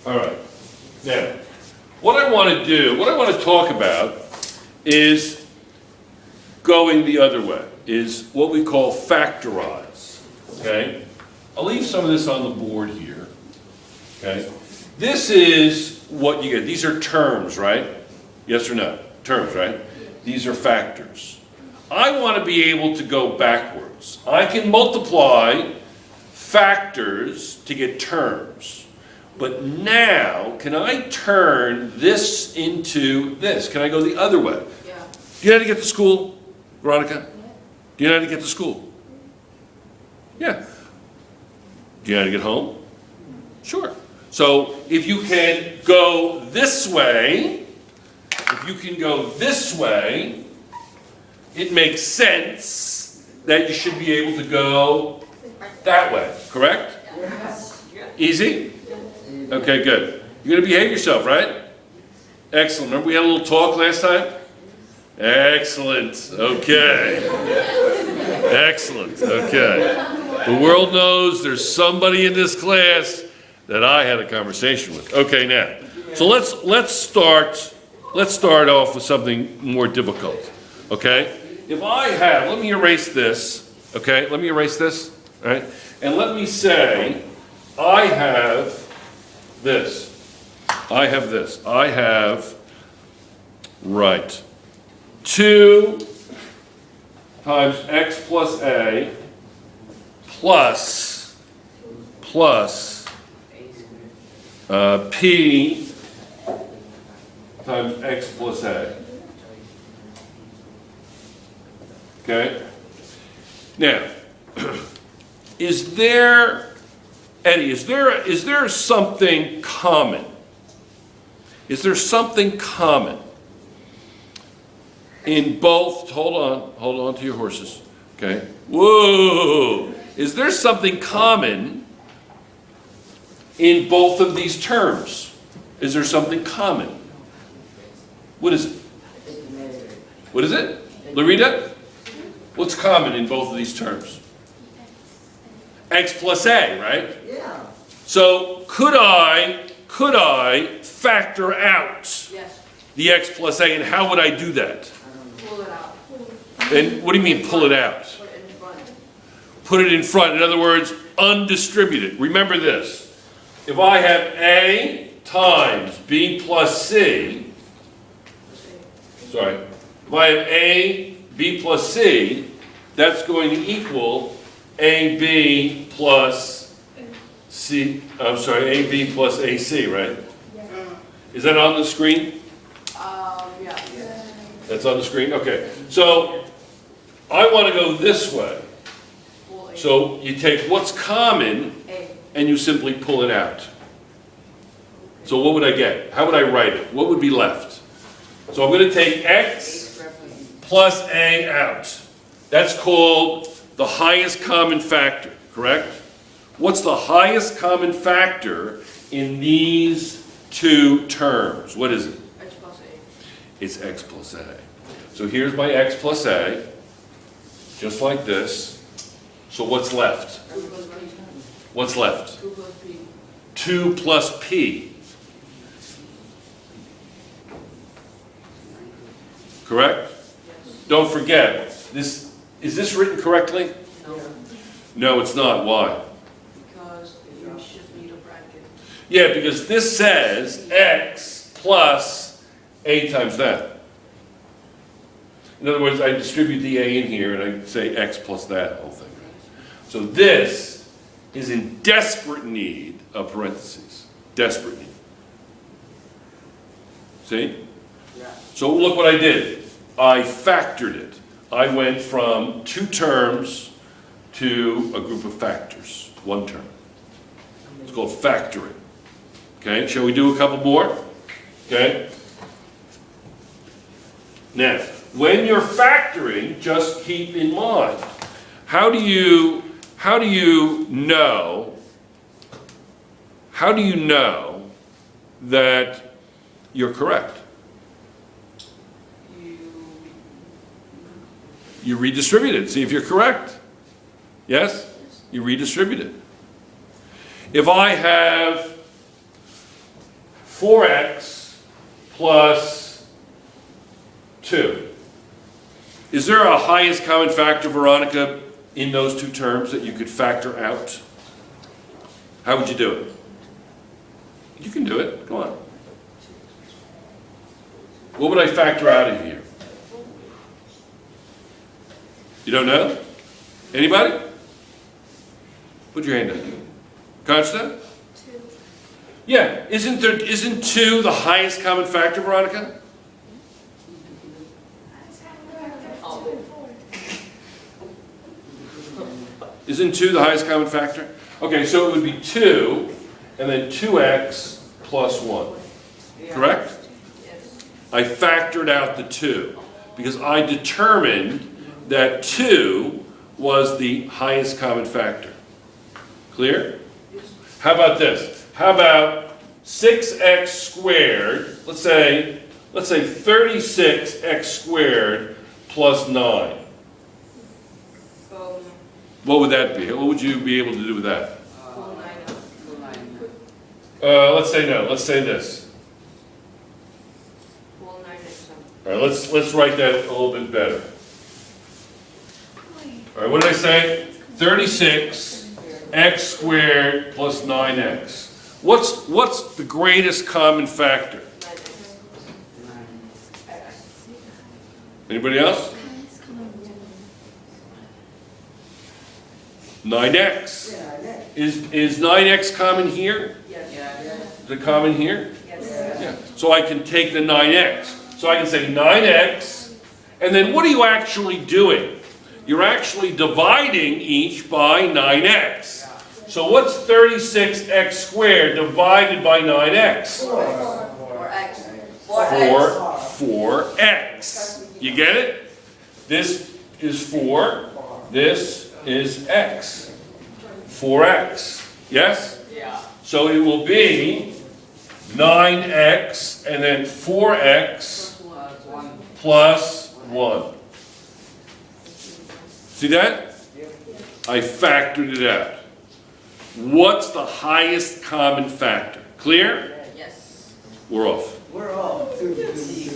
All right. Now, what I want to talk about is going the other way, is what we call factorize, okay? I'll leave some of this on the board here, okay? This is what you get. These are terms, right? Yes or no? Terms, right? These are factors. I want to be able to go backwards. I can multiply factors to get terms. But now, can I turn this into this? Can I go the other way? Yeah. Do you know how to get to school, Veronica? Do you know how to get to school? Yeah. Do you know how to get home? Sure. So if you can go this way, it makes sense that you should be able to go that way, correct? Yes. Easy? Okay, good. You're going to behave yourself, right? Excellent. Remember we had a little talk last time? Excellent. Okay. Excellent. Okay. The world knows there's somebody in this class that I had a conversation with. Okay, now. So let's start off with something more difficult. Okay? If I have, let me erase this. Okay? Let me erase this. All right? And let me say I have this. I have this. I have, right, 2 times x plus a plus p times x plus a. Okay? Now, Eddie, is there something common? Is there something common in both, hold on to your horses, okay? Whoa! Is there something common in both of these terms? Is there something common? What is it? What is it? Larita? What's common in both of these terms? X plus a, right? Yeah. So could I factor out Yes. the x plus a, and how would I do that? Pull it out. And what do you mean pull it out? Put it in front. Put it in front. In other words, undistributed. Remember this. If I have a times b plus c, if I have a, b plus c, that's going to equal ab plus c, ab plus ac, right? Is that on the screen? Yeah. That's on the screen? Okay. So I want to go this way. Pull A. So you take what's common A. and you simply pull it out. So what would I get? How would I write it? What would be left? So I'm going to take x plus a out. That's called the highest common factor, correct? What's the highest common factor in these two terms? What is it? X plus A. It's x plus a. So here's my x plus a, just like this. So what's left? 2 plus P. What's left? 2 plus P. 2 plus p. Correct? Yes. Don't forget, is this written correctly? No. No, it's not. Why? Because you should need a bracket. Yeah, because this says x plus a times that. In other words, I distribute the a in here and I say x plus that whole thing. So this is in desperate need of parentheses. Desperate need. See? Yeah. So look what I did. I factored it. I went from 2 terms to a group of factors. 1 term. It's called factoring. Okay, shall we do a couple more? Okay. Now, when you're factoring, just keep in mind, how do you know that you're correct? You redistribute it. See if you're correct. Yes? You redistribute it. If I have 4x plus 2. Is there a highest common factor, Veronica, in those two terms that you could factor out? How would you do it? You can do it. Go on. What would I factor out of here? You don't know? Anybody? Put your hand up. Constance? 2. Yeah. Isn't 2 the highest common factor, Veronica? Isn't 2 the highest common factor? Okay, so it would be 2 and then 2x plus 1. Correct? Yes. I factored out the 2 because I determined that 2 was the highest common factor. Clear? How about this? How about 6x squared? Let's say 36x squared plus 9. What would that be? What would you be able to do with that? Full 9. Let's say no. Let's say this. Full 9x. All right, let's write that a little bit better. All right, what did I say? 36x squared plus 9x. What's the greatest common factor? 9x. Anybody else? 9x. Is 9x common here? Yes. Is it common here? Yes. Yeah. So I can take the 9x. So I can say 9x, and then what are you actually doing? You're actually dividing each by 9x. So what's 36x squared divided by 9x? 4x. 4x. You get it? This is 4. This is x. 4x. Yes? Yeah. So it will be 9x and then 4x plus 1. See that? I factored it out. What's the highest common factor? Clear? Yes. We're off. We're all peace.